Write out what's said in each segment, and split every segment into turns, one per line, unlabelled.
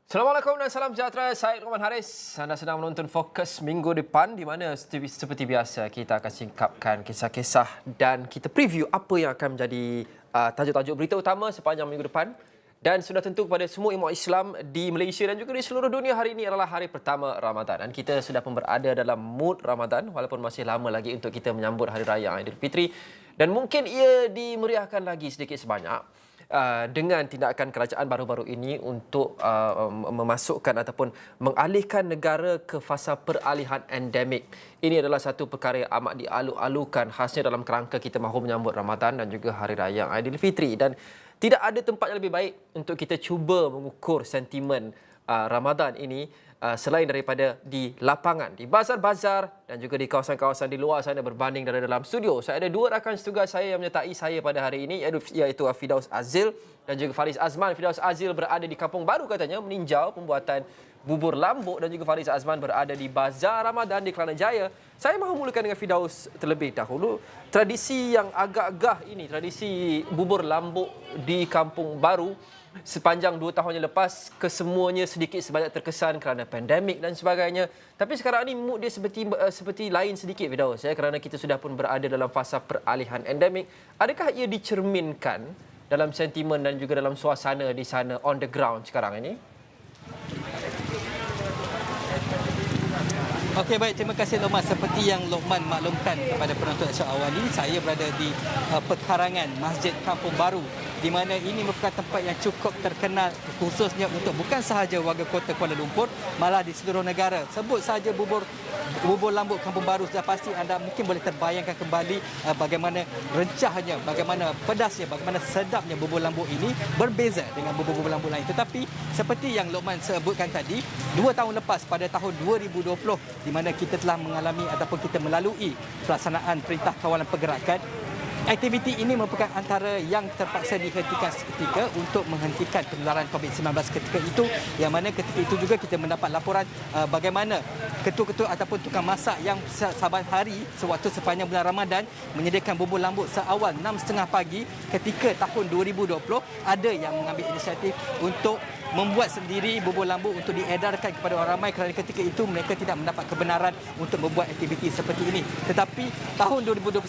Assalamualaikum dan salam sejahtera. Saya Roman Haris. Anda sedang menonton Fokus minggu depan di mana seperti biasa kita akan singkapkan kisah-kisah dan kita preview apa yang akan menjadi tajuk-tajuk berita utama sepanjang minggu depan. Dan sudah tentu kepada semua umat Islam di Malaysia dan juga di seluruh dunia, hari ini adalah hari pertama Ramadan. Dan kita sudah pun berada dalam mood Ramadan walaupun masih lama lagi untuk kita menyambut Hari Raya Aidilfitri. Dan mungkin ia dimeriahkan lagi sedikit sebanyak dengan tindakan kerajaan baru-baru ini untuk memasukkan ataupun mengalihkan negara ke fasa peralihan endemik. Ini adalah satu perkara yang amat dialu-alukan khasnya dalam kerangka kita mahu menyambut Ramadan dan juga Hari Raya Aidilfitri. Dan tidak ada tempat yang lebih baik untuk kita cuba mengukur sentimen Ramadan ini selain daripada di lapangan, di bazar-bazar dan juga di kawasan-kawasan di luar sana berbanding dari dalam studio. Saya ada dua rakan setugas saya yang menyertai saya pada hari ini, iaitu Firdaus Azil dan juga Faris Azman. Firdaus Azil berada di Kampung Baru katanya meninjau pembuatan bubur lambuk dan juga Faris Azman berada di Bazar Ramadan di Kelana Jaya. Saya mahu mulakan dengan Firdaus terlebih dahulu. Tradisi yang agak gah ini, tradisi bubur lambuk di Kampung Baru, sepanjang 2 tahun yang lepas, kesemuanya sedikit sebanyak terkesan kerana pandemik dan sebagainya. Tapi sekarang ini mood dia seperti lain sedikit, Firdaus, kerana kita sudah pun berada dalam fasa peralihan endemik. Adakah ia dicerminkan dalam sentimen dan juga dalam suasana di sana on the ground sekarang ini?
Okey, baik, terima kasih Lokman. Seperti yang Lokman maklumkan kepada penonton acara awal ini, saya berada di pekarangan Masjid Kampung Baru, di mana ini merupakan tempat yang cukup terkenal khususnya untuk bukan sahaja warga kota Kuala Lumpur, malah di seluruh negara. Sebut sahaja bubur lambuk Kampung Baru, sudah pasti anda mungkin boleh terbayangkan kembali bagaimana rencahnya, bagaimana pedasnya, bagaimana sedapnya bubur lambuk ini berbeza dengan bubur lambuk lain. Tetapi seperti yang Lokman sebutkan tadi, 2 tahun lepas pada tahun 2020, di mana kita telah mengalami ataupun kita melalui pelaksanaan Perintah Kawalan Pergerakan, aktiviti ini merupakan antara yang terpaksa dihentikan seketika untuk menghentikan penularan COVID-19 ketika itu, yang mana ketika itu juga kita mendapat laporan bagaimana ketua-ketua ataupun tukang masak yang saban hari sewaktu sepanjang bulan Ramadan menyediakan bubur lambuk seawal 6.30 pagi ketika tahun 2020, ada yang mengambil inisiatif untuk membuat sendiri bubur lambuk untuk diedarkan kepada orang ramai kerana ketika itu mereka tidak mendapat kebenaran untuk membuat aktiviti seperti ini. Tetapi tahun 2021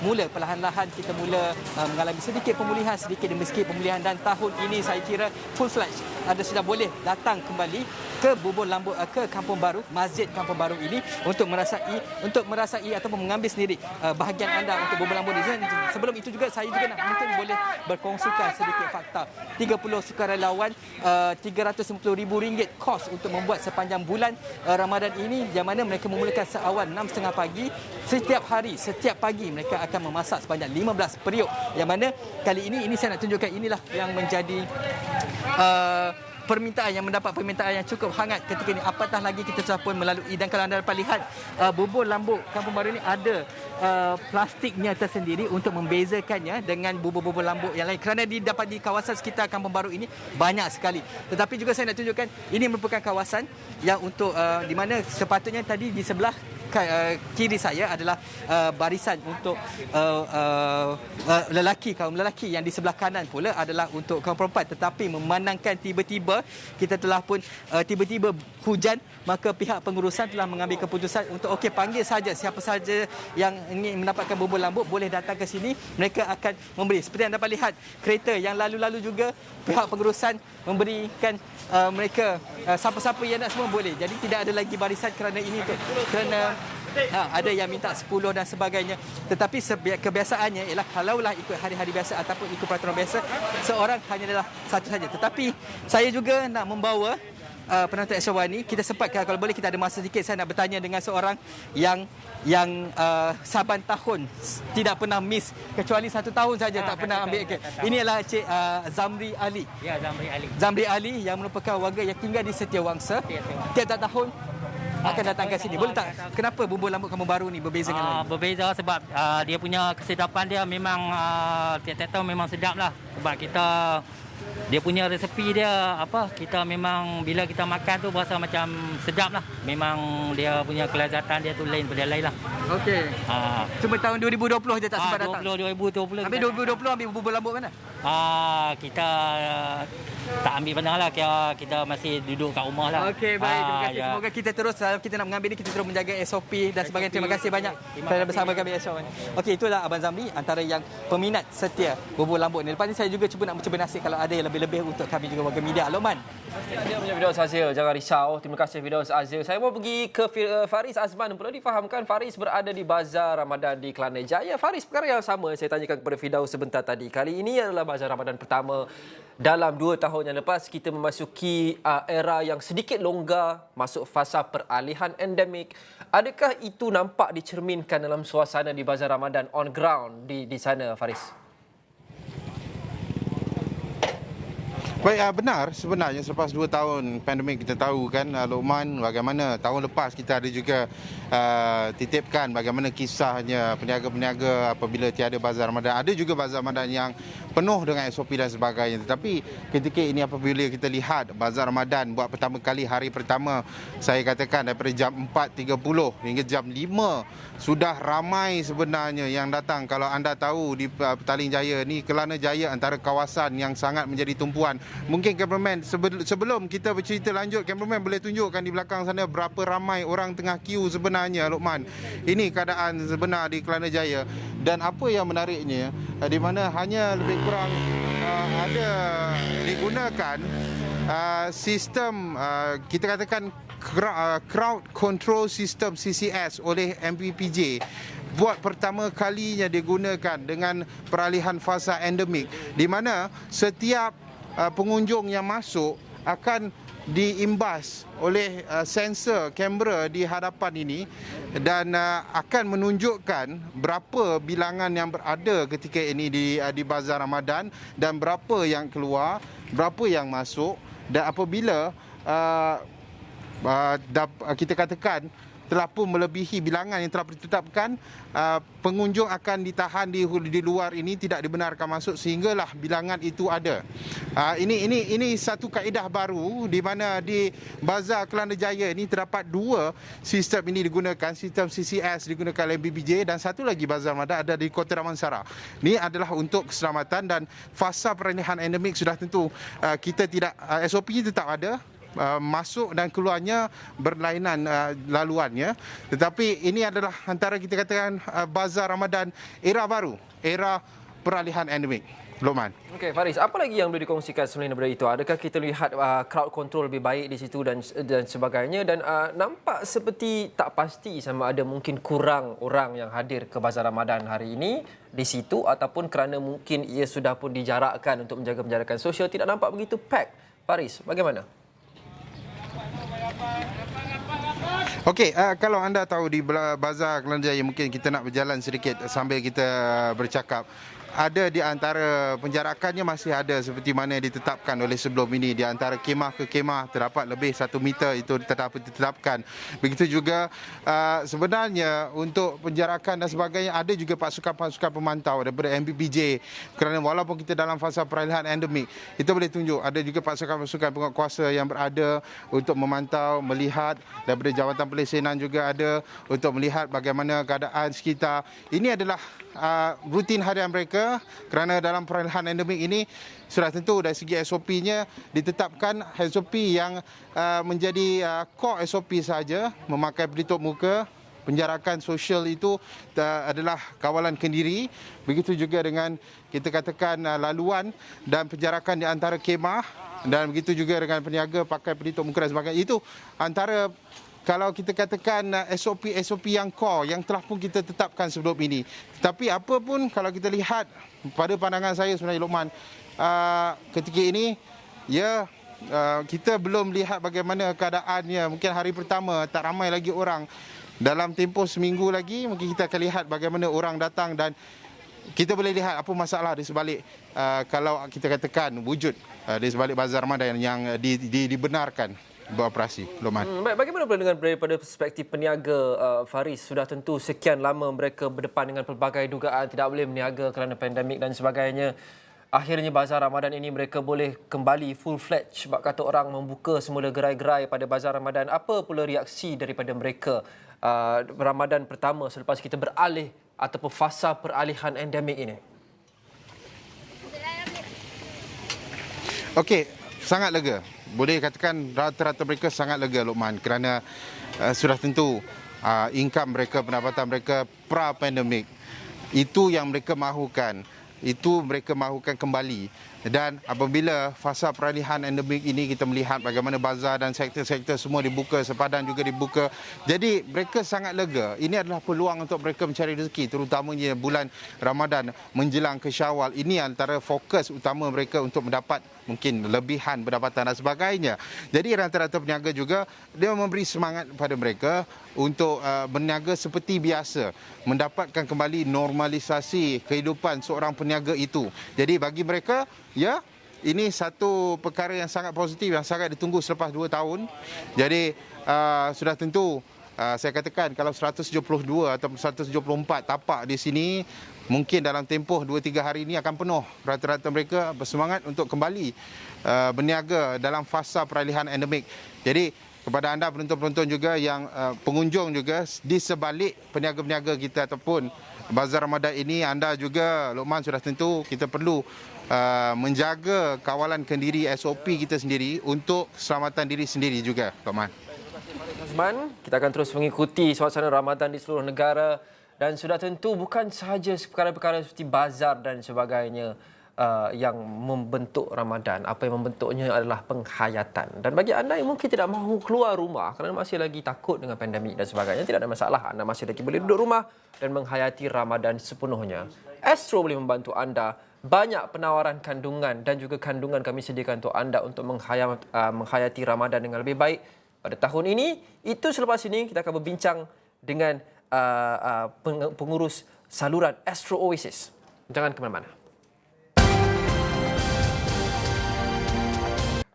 mula perlahan-lahan kita mula mengalami sedikit pemulihan, sedikit demi sedikit pemulihan, dan tahun ini saya kira full-fledged ada sudah boleh datang kembali ke bubur lambuk ke Kampung Baru, Masjid Kampung Baru ini untuk merasai ataupun mengambil sendiri bahagian anda untuk bubur lambuk ini. Sebelum itu juga saya juga nak mungkin boleh berkongsikan sedikit fakta. 30 sukarelawan, RM350,000 kos untuk membuat sepanjang bulan Ramadan ini, yang mana mereka memulakan seawal 6.30 pagi setiap hari, setiap pagi mereka akan memasak sebanyak 15 periuk, yang mana kali ini saya nak tunjukkan inilah yang menjadi permintaan, yang mendapat permintaan yang cukup hangat ketika ini. Apatah lagi kita telah pun melalui, dan kalau anda dapat lihat bubur lambuk Kampung Baru ini ada plastiknya tersendiri untuk membezakannya dengan bubur-bubur lambuk yang lain, kerana didapat di kawasan sekitar Kampung Baru ini banyak sekali. Tetapi juga saya nak tunjukkan ini merupakan kawasan yang untuk di mana sepatutnya tadi di sebelah kiri saya adalah barisan untuk kaum lelaki, yang di sebelah kanan pula adalah untuk kaum perempuan. Tetapi memandangkan tiba-tiba kita telah pun tiba-tiba hujan, maka pihak pengurusan telah mengambil keputusan untuk panggil saja siapa saja yang ingin mendapatkan bubur lambuk boleh datang ke sini, mereka akan memberi. Seperti yang dapat lihat, kereta yang lalu-lalu juga pihak pengurusan memberikan mereka siapa-siapa yang nak semua boleh. Jadi tidak ada lagi barisan kerana ini kerana ada yang minta 10 dan sebagainya. Tetapi kebiasaannya ialah kalaulah ikut hari-hari biasa ataupun ikut peraturan biasa, seorang hanyalah satu saja. Tetapi saya juga nak membawa penonton Asyawal ni, kita sempatkan kalau boleh kita ada masa sedikit, saya nak bertanya dengan seorang yang saban tahun tidak pernah miss, kecuali 1 tahun saja tak pernah ambil. Ini adalah Encik Zamri Ali.
Ya, Zamri Ali.
Zamri Ali yang merupakan warga yang tinggal di Setiawangsa. Tiap tahun akan datang ke sini. Boleh tak, kenapa bubur lambuk Kampung Baru ni berbeza dengan lain?
Berbeza sebab dia punya kesedapan dia memang tiap-tiap tahun memang sedap lah. Sebab dia punya resepi dia kita memang bila kita makan tu berasa macam sedap lah. Memang dia punya kelezatan dia tu lain daripada lain lah.
Okey. Cuma tahun 2020 je tak sempat datang.
2020.
Habis 2020 ambil bubur lambuk mana?
kita tak ambil pandang lah. Kita masih duduk kat rumah lah.
Okey, baik. Terima kasih.
Ya.
Semoga kita terus, kita nak mengambil ni, kita terus menjaga SOP dan sebagainya. Terima kasih banyak kerana bersama kami esok ni. Okey, itulah Abang Zamri, antara yang peminat setia Bubur Lambuk ni. Lepas ni saya juga cuba nak mencuba nasib kalau ada yang lebih-lebih untuk kami juga warga media. Lokman.
Dia punya Firdaus Azil, jangan risau. Terima kasih Firdaus Azil. Saya mau pergi ke Faris Azman. Perlu difahamkan Faris berada di Bazar Ramadan di Kelana Jaya. Faris, perkara yang sama saya tanyakan kepada Firdaus sebentar tadi. Kali ini adalah Bazar Ramadan pertama dalam 2 tahun yang lepas. Kita memasuki era yang sedikit longgar, masuk fasa peralihan endemik. Adakah itu nampak dicerminkan dalam suasana di Bazar Ramadan on ground di sana, Faris?
Baik, benar sebenarnya selepas 2 tahun pandemik kita tahu kan Lokman, bagaimana tahun lepas kita ada juga titipkan bagaimana kisahnya peniaga-peniaga apabila tiada Bazar Ramadan. Ada juga Bazar Ramadan yang penuh dengan SOP dan sebagainya. Tetapi ketika ini apabila kita lihat Bazar Ramadan buat pertama kali hari pertama, saya katakan daripada jam 4.30 hingga jam 5 sudah ramai sebenarnya yang datang. Kalau anda tahu di Petaling Jaya ni, Kelana Jaya antara kawasan yang sangat menjadi tumpuan. Mungkin cameraman sebelum kita bercerita lanjut, cameraman boleh tunjukkan di belakang sana berapa ramai orang tengah queue sebenarnya, Lokman. Ini keadaan sebenar di Kelana Jaya. Dan apa yang menariknya, di mana hanya lebih kurang ada digunakan sistem kita katakan crowd control system CCS oleh MPPJ. Buat pertama kalinya digunakan dengan peralihan fasa endemik, di mana setiap pengunjung yang masuk akan diimbas oleh sensor kamera di hadapan ini dan akan menunjukkan berapa bilangan yang berada ketika ini di Bazar Ramadan dan berapa yang keluar, berapa yang masuk, dan apabila kita katakan telah pun melebihi bilangan yang telah ditetapkan, pengunjung akan ditahan di luar ini, tidak dibenarkan masuk sehinggalah bilangan itu ada. Ini satu kaedah baru di mana di Bazar Kelana Jaya ini terdapat 2 sistem ini digunakan, sistem CCS digunakan oleh BPJ dan satu lagi Bazar Ramadan ada di Kota Damansara. Ini adalah untuk keselamatan dan fasa peralihan endemik sudah tentu kita tidak SOP tetap ada. Masuk dan keluarnya berlainan laluannya, tetapi ini adalah antara kita katakan Bazar Ramadan era baru, era peralihan endemik. Lokman.
Okey, Faris, apa lagi yang boleh dikongsikan selain daripada itu? Adakah kita lihat crowd control lebih baik di situ dan sebagainya, dan nampak seperti tak pasti sama ada mungkin kurang orang yang hadir ke Bazar Ramadan hari ini di situ, ataupun kerana mungkin ia sudah pun dijarakkan untuk menjaga penjarakan sosial, tidak nampak begitu pack. Faris, bagaimana?
Okey, kalau anda tahu di Bazar Kelana Jaya, mungkin kita nak berjalan sedikit sambil kita bercakap. Ada di antara penjarakannya masih ada seperti mana ditetapkan oleh sebelum ini. Di antara kemah ke kemah terdapat lebih 1 meter itu ditetapkan. Begitu juga sebenarnya untuk penjarakan dan sebagainya ada juga pasukan-pasukan pemantau daripada MPPJ, kerana walaupun kita dalam fasa peralihan endemik, kita boleh tunjuk ada juga pasukan-pasukan penguatkuasa yang berada untuk memantau, melihat, daripada Jawatan Pelesenan juga ada untuk melihat bagaimana keadaan sekitar. Ini adalah rutin harian mereka, kerana dalam peralihan endemik ini sudah tentu dari segi SOP-nya ditetapkan SOP yang menjadi core SOP saja, memakai pelitup muka. Penjarakan sosial itu adalah kawalan kendiri. Begitu juga dengan kita katakan laluan dan penjarakan di antara kemah, dan begitu juga dengan peniaga pakai pelitup muka dan sebagainya. Itu antara, kalau kita katakan SOP yang core yang telah pun kita tetapkan sebelum ini. Tetapi apa pun, kalau kita lihat pada pandangan saya sebenarnya, Lokman, ketika ini kita belum lihat bagaimana keadaannya. Mungkin hari pertama tak ramai lagi orang. Dalam tempoh seminggu lagi mungkin kita akan lihat bagaimana orang datang, dan kita boleh lihat apa masalah di sebalik kalau kita katakan wujud di sebalik Bazar Ramadan yang dibenarkan beroperasi. Lokman.
Baik, bagaimana pula dengan daripada perspektif peniaga, Faris? Sudah tentu sekian lama mereka berdepan dengan pelbagai dugaan tidak boleh berniaga kerana pandemik dan sebagainya. Akhirnya Bazar Ramadan ini mereka boleh kembali full-fledged, bak kata orang, membuka semula gerai-gerai pada Bazar Ramadan. Apa pula reaksi daripada mereka Ramadan pertama selepas kita beralih ataupun fasa peralihan endemik ini?
Okey, sangat lega. Boleh katakan rata-rata mereka sangat lega, Lokman, kerana sudah tentu income mereka, pendapatan mereka pra-pandemik. Itu yang mereka mahukan. Itu mereka mahukan kembali. Dan apabila fasa peralihan endemik ini kita melihat bagaimana bazar dan sektor-sektor semua dibuka, sepadan juga dibuka. Jadi mereka sangat lega. Ini adalah peluang untuk mereka mencari rezeki, terutamanya bulan Ramadan menjelang ke Syawal. Ini antara fokus utama mereka untuk mendapat mungkin lebihan pendapatan dan sebagainya. Jadi rata-rata peniaga juga dia memberi semangat kepada mereka untuk berniaga seperti biasa, mendapatkan kembali normalisasi kehidupan seorang peniaga itu. Jadi bagi mereka, ya, ini satu perkara yang sangat positif, yang sangat ditunggu selepas 2 tahun. Jadi sudah tentu saya katakan kalau 172 atau 174 tapak di sini, mungkin dalam tempoh 2-3 hari ini akan penuh. Rata-rata mereka bersemangat untuk kembali berniaga dalam fasa peralihan endemik. Jadi kepada anda penonton-penonton juga yang pengunjung juga di sebalik peniaga-peniaga kita ataupun Bazar Ramadan ini, anda juga, Lokman, sudah tentu kita perlu menjaga kawalan kendiri SOP kita sendiri untuk keselamatan diri sendiri juga, Lokman.
Azman, kita akan terus mengikuti suasana Ramadan di seluruh negara dan sudah tentu bukan sahaja perkara-perkara seperti bazar dan sebagainya yang membentuk Ramadan. Apa yang membentuknya adalah penghayatan. Dan bagi anda yang mungkin tidak mahu keluar rumah kerana masih lagi takut dengan pandemik dan sebagainya, tidak ada masalah. Anda masih lagi boleh duduk rumah dan menghayati Ramadan sepenuhnya. Astro boleh membantu anda. Banyak penawaran kandungan dan juga kandungan kami sediakan untuk anda untuk menghayati Ramadan dengan lebih baik pada tahun ini. Itu selepas ini kita akan berbincang dengan pengurus saluran Astro Oasis. Jangan ke mana-mana.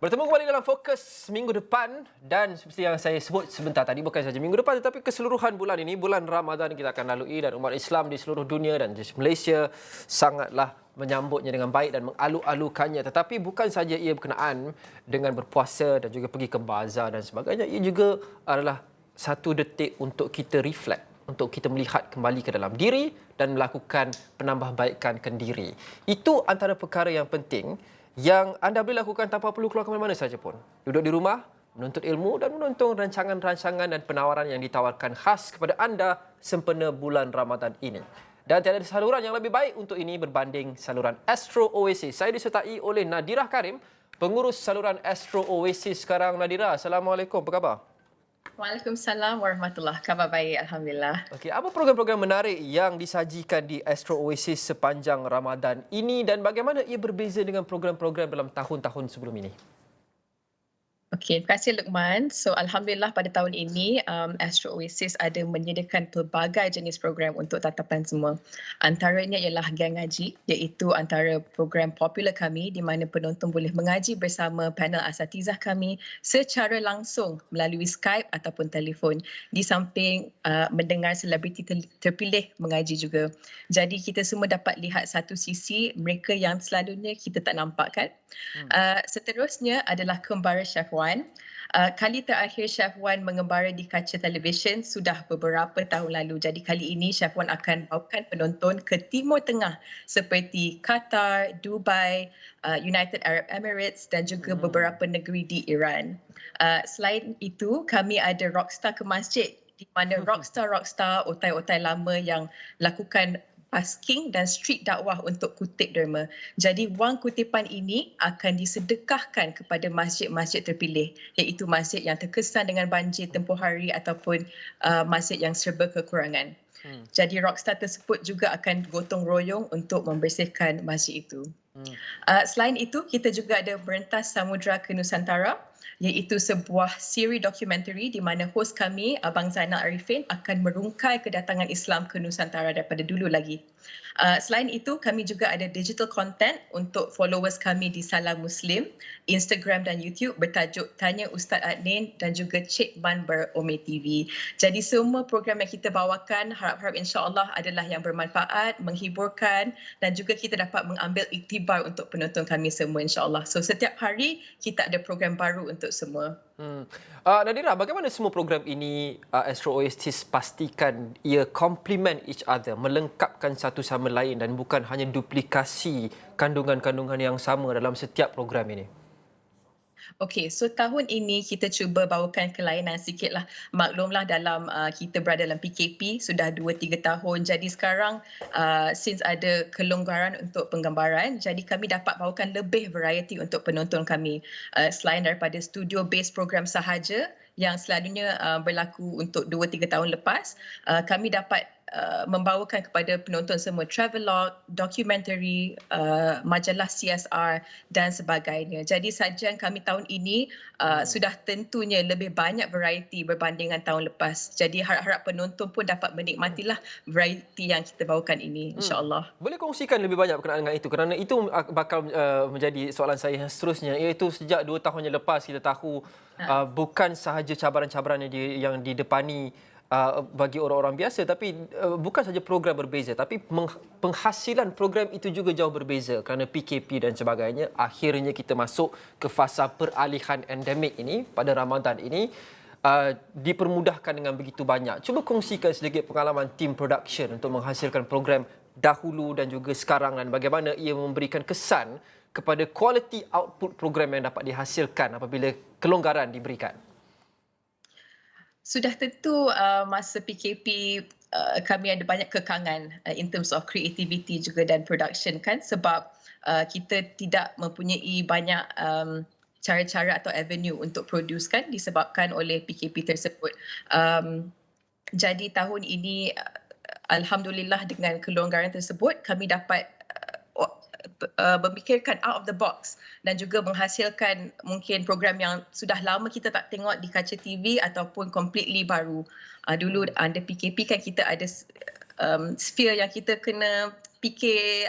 Bertemu kembali dalam Fokus minggu depan dan seperti yang saya sebut sebentar tadi, bukan saja minggu depan tetapi keseluruhan bulan ini, bulan Ramadan kita akan lalui, dan umat Islam di seluruh dunia dan di Malaysia sangatlah menyambutnya dengan baik dan mengalu-alukannya. Tetapi bukan saja ia berkenaan dengan berpuasa dan juga pergi ke bazar dan sebagainya, ia juga adalah satu detik untuk kita reflect, untuk kita melihat kembali ke dalam diri dan melakukan penambahbaikan ke diri. Itu antara perkara yang penting yang anda boleh lakukan tanpa perlu keluar ke mana-mana saja pun. Duduk di rumah, menuntut ilmu dan menonton rancangan-rancangan dan penawaran yang ditawarkan khas kepada anda sempena bulan Ramadan ini. Dan tiada saluran yang lebih baik untuk ini berbanding saluran Astro Oasis. Saya disertai oleh Nadirah Karim, pengurus saluran Astro Oasis sekarang. Nadirah, Assalamualaikum, apa khabar?
Waalaikumsalam warahmatullahi. Khabar baik, alhamdulillah.
Okey, apa program-program menarik yang disajikan di Astro Oasis sepanjang Ramadan ini dan bagaimana ia berbeza dengan program-program dalam tahun-tahun sebelum ini?
Okey, terima kasih Luqman. So alhamdulillah pada tahun ini Astro Oasis ada menyediakan pelbagai jenis program untuk tatapan semua. Antaranya ialah Gang Ngaji, iaitu antara program popular kami di mana penonton boleh mengaji bersama panel asatizah kami secara langsung melalui Skype ataupun telefon, di samping mendengar selebriti terpilih mengaji juga. Jadi kita semua dapat lihat satu sisi mereka yang selalunya kita tak nampak, kan? Seterusnya adalah Kembara Chef Wan. Kali terakhir Chef Wan mengembara di kaca televisyen sudah beberapa tahun lalu. Jadi kali ini Chef Wan akan bawakan penonton ke Timur Tengah seperti Qatar, Dubai, United Arab Emirates dan juga beberapa negeri di Iran. Selain itu, kami ada Rockstar ke Masjid, di mana rockstar otai-otai lama yang lakukan basking dan street dakwah untuk kutip derma. Jadi wang kutipan ini akan disedekahkan kepada masjid-masjid terpilih, iaitu masjid yang terkesan dengan banjir tempoh hari ataupun masjid yang serba kekurangan. Jadi rockstar tersebut juga akan gotong royong untuk membersihkan masjid itu. Selain itu, kita juga ada Merentas Samudra ke Nusantara, iaitu sebuah siri dokumentari di mana hos kami, Abang Zainal Arifin, akan merungkai kedatangan Islam ke Nusantara daripada dulu lagi. Selain itu, kami juga ada digital content untuk followers kami di Salam Muslim, Instagram dan YouTube bertajuk Tanya Ustaz Adnin dan juga Cik Man Berome TV. Jadi semua program yang kita bawakan harap-harap insya-Allah adalah yang bermanfaat, menghiburkan dan juga kita dapat mengambil iktibar untuk penonton kami semua insya-Allah. So setiap hari kita ada program baru untuk semua.
Nadira, bagaimana semua program ini Astro Oasis pastikan ia complement each other, melengkapkan satu sama lain dan bukan hanya duplikasi kandungan-kandungan yang sama dalam setiap program ini?
Okey, so tahun ini kita cuba bawakan kelainan sikitlah. Maklumlah dalam kita berada dalam PKP sudah 2-3 tahun. Jadi sekarang since ada kelonggaran untuk penggambaran, jadi kami dapat bawakan lebih variety untuk penonton kami. Selain daripada studio based program sahaja yang selalunya berlaku untuk 2-3 tahun lepas, kami dapat membawakan kepada penonton semua travelog, dokumentari, majalah CSR dan sebagainya. Jadi sajian kami tahun ini sudah tentunya lebih banyak variety berbandingan tahun lepas. Jadi harap-harap penonton pun dapat menikmatilah variety yang kita bawakan ini, insya-Allah.
Boleh kongsikan lebih banyak berkenaan dengan itu kerana itu bakal menjadi soalan saya yang seterusnya, iaitu sejak 2 tahun yang lepas kita tahu bukan sahaja cabaran-cabaran yang didepani bagi orang-orang biasa, tapi bukan saja program berbeza, tapi penghasilan program itu juga jauh berbeza kerana PKP dan sebagainya. Akhirnya kita masuk ke fasa peralihan endemik ini pada Ramadan ini. Dipermudahkan dengan begitu banyak. Cuba kongsikan sedikit pengalaman tim production untuk menghasilkan program dahulu dan juga sekarang, dan bagaimana ia memberikan kesan kepada kualiti output program yang dapat dihasilkan apabila kelonggaran diberikan.
Sudah tentu masa PKP kami ada banyak kekangan in terms of creativity juga dan production kan, sebab kita tidak mempunyai banyak cara-cara atau avenue untuk produce kan disebabkan oleh PKP tersebut. Jadi tahun ini alhamdulillah dengan kelonggaran tersebut kami dapat memikirkan out of the box dan juga menghasilkan mungkin program yang sudah lama kita tak tengok di kaca TV ataupun completely baru. Dulu under PKP kan kita ada sphere yang kita kena fikir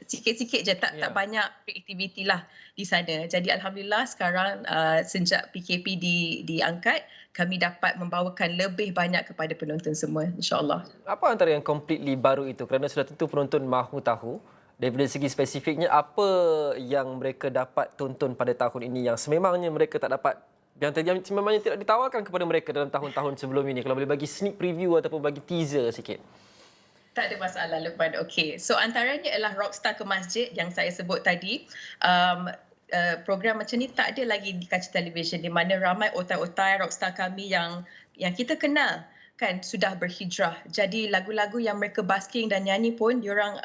sikit-sikit je, tak banyak kreativiti lah di sana. Jadi alhamdulillah sekarang sejak PKP diangkat, kami dapat membawakan lebih banyak kepada penonton semua, insya-Allah.
Apa antara yang completely baru itu? Kerana sudah tentu penonton mahu tahu daripada segi spesifiknya apa yang mereka dapat tonton pada tahun ini yang sememangnya mereka tak dapat, yang sememangnya tidak ditawarkan kepada mereka dalam tahun-tahun sebelum ini. Kalau boleh bagi sneak preview ataupun bagi teaser sikit.
Tak ada masalah, Luqman. Okey. So antaranya ialah Rockstar ke Masjid yang saya sebut tadi. Program macam ni tak ada lagi di kaca televisyen, di mana ramai otai-otai rockstar kami yang kita kenal kan sudah berhijrah. Jadi lagu-lagu yang mereka basking dan nyanyi pun diorang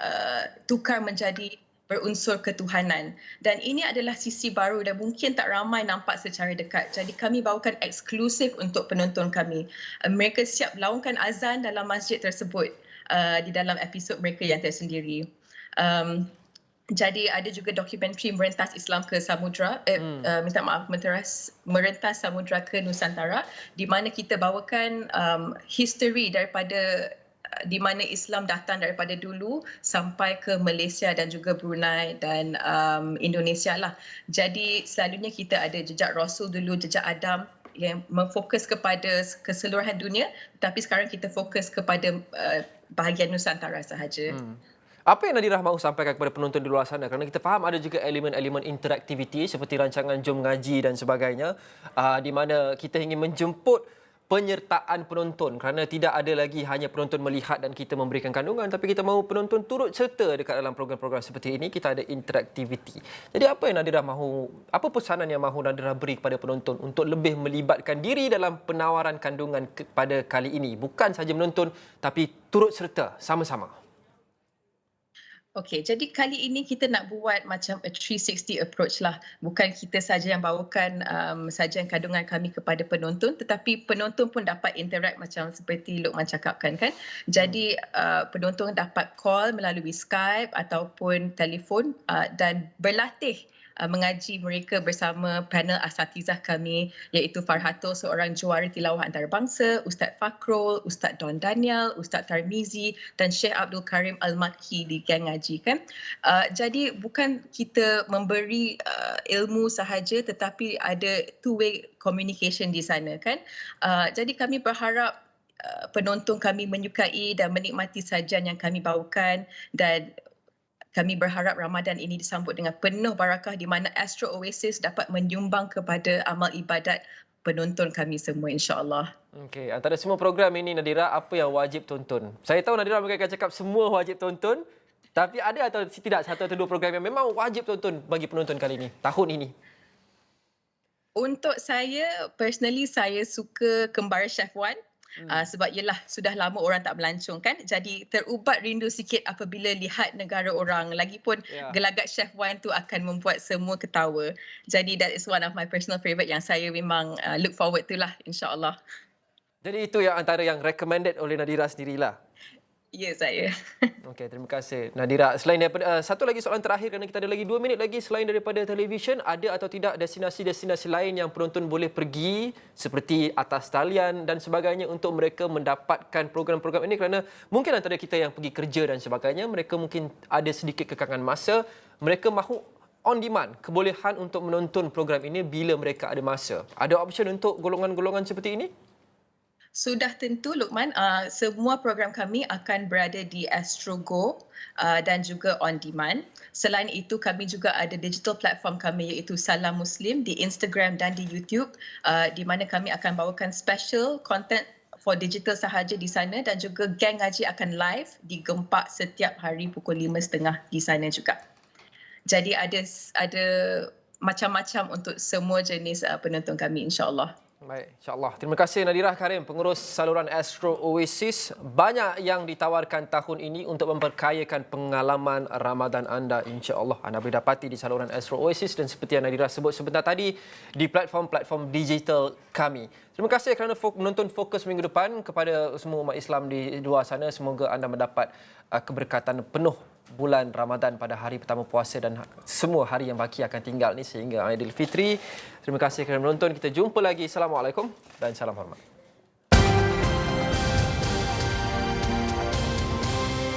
tukar menjadi berunsur ketuhanan. Dan ini adalah sisi baru dan mungkin tak ramai nampak secara dekat. Jadi kami bawakan eksklusif untuk penonton kami. Mereka siap laungkan azan dalam masjid tersebut di dalam episod mereka yang tersendiri. Jadi ada juga dokumentari Merentas Islam ke Samudra, Merentas Samudra ke Nusantara, di mana kita bawakan history daripada di mana Islam datang daripada dulu sampai ke Malaysia dan juga Brunei dan Indonesia lah. Jadi selalunya kita ada jejak Rasul dulu, jejak Adam yang memfokus kepada keseluruhan dunia, tapi sekarang kita fokus kepada bahagian Nusantara sahaja.
Apa yang Nadirah mahu sampaikan kepada penonton di luar sana? Kerana kita faham ada juga elemen-elemen interaktiviti seperti rancangan Jom Ngaji dan sebagainya, di mana kita ingin menjemput penyertaan penonton kerana tidak ada lagi hanya penonton melihat dan kita memberikan kandungan, tapi kita mahu penonton turut serta dekat dalam program-program seperti ini. Kita ada interaktiviti. Jadi apa yang Nadirah mahu, apa pesanan yang mahu Nadirah beri kepada penonton untuk lebih melibatkan diri dalam penawaran kandungan pada kali ini? Bukan saja menonton tapi turut serta sama-sama.
Okey, jadi kali ini kita nak buat macam a 360 approach lah. Bukan kita saja yang bawakan sajian kandungan kami kepada penonton, tetapi penonton pun dapat interact macam seperti Luqman cakapkan kan. Jadi penonton dapat call melalui Skype ataupun telefon dan berlatih mengaji mereka bersama panel asatizah kami, iaitu Farhato, seorang juara tilawah antarabangsa, Ustaz Fakrul, Ustaz Don Daniel, Ustaz Tarmizi dan Syekh Abdul Karim Al-Makki di Gang Ngaji kan. Jadi bukan kita memberi ilmu sahaja, tetapi ada two-way communication di sana kan. Jadi kami berharap penonton kami menyukai dan menikmati sajian yang kami bawakan, dan kami berharap Ramadan ini disambut dengan penuh barakah di mana Astro Oasis dapat menyumbang kepada amal ibadat penonton kami semua, insya-Allah.
Okey, antara semua program ini Nadirah, apa yang wajib tonton? Saya tahu Nadirah mungkin akan cakap semua wajib tonton, tapi ada atau tidak satu atau dua program yang memang wajib tonton bagi penonton kali ini, tahun ini?
Untuk saya, personally saya suka Kembara Chef Wan. Sebab yelah sudah lama orang tak melancong kan, jadi terubat rindu sikit apabila lihat negara orang. Lagipun
Ya.
gelagat Chef Wan tu akan membuat semua ketawa. Jadi that is one of my personal favourite yang saya memang look forward to lah, insyaAllah.
Jadi itu yang antara yang recommended oleh Nadira sendirilah.
Ya, saya.
Okey, terima kasih Nadira. Selain daripada satu lagi soalan terakhir kerana kita ada lagi 2 minit lagi, selain daripada televisyen, ada atau tidak destinasi-destinasi lain yang penonton boleh pergi seperti atas talian dan sebagainya untuk mereka mendapatkan program-program ini, kerana mungkin antara kita yang pergi kerja dan sebagainya, mereka mungkin ada sedikit kekangan masa, mereka mahu on demand, kebolehan untuk menonton program ini bila mereka ada masa. Ada option untuk golongan-golongan seperti ini?
Sudah tentu Luqman, semua program kami akan berada di Astro Go dan juga on demand. Selain itu kami juga ada digital platform kami iaitu Salam Muslim di Instagram dan di YouTube, di mana kami akan bawakan special content for digital sahaja di sana, dan juga Gang Ngaji akan live di Gempak setiap hari pukul 5.30 di sana juga. Jadi ada macam-macam untuk semua jenis penonton kami, insya-Allah.
Baik, insyaAllah. Terima kasih Nadira Karim, pengurus saluran Astro Oasis. Banyak yang ditawarkan tahun ini untuk memperkayakan pengalaman Ramadan anda. InsyaAllah anda boleh dapati di saluran Astro Oasis dan seperti yang Nadira sebut sebentar tadi, di platform-platform digital kami. Terima kasih kerana menonton Fokus minggu depan. Kepada semua umat Islam di luar sana, semoga anda mendapat keberkatan penuh bulan Ramadan pada hari pertama puasa dan semua hari yang baki akan tinggal ni sehingga Aidilfitri. Terima kasih kerana menonton. Kita jumpa lagi. Assalamualaikum dan salam hormat.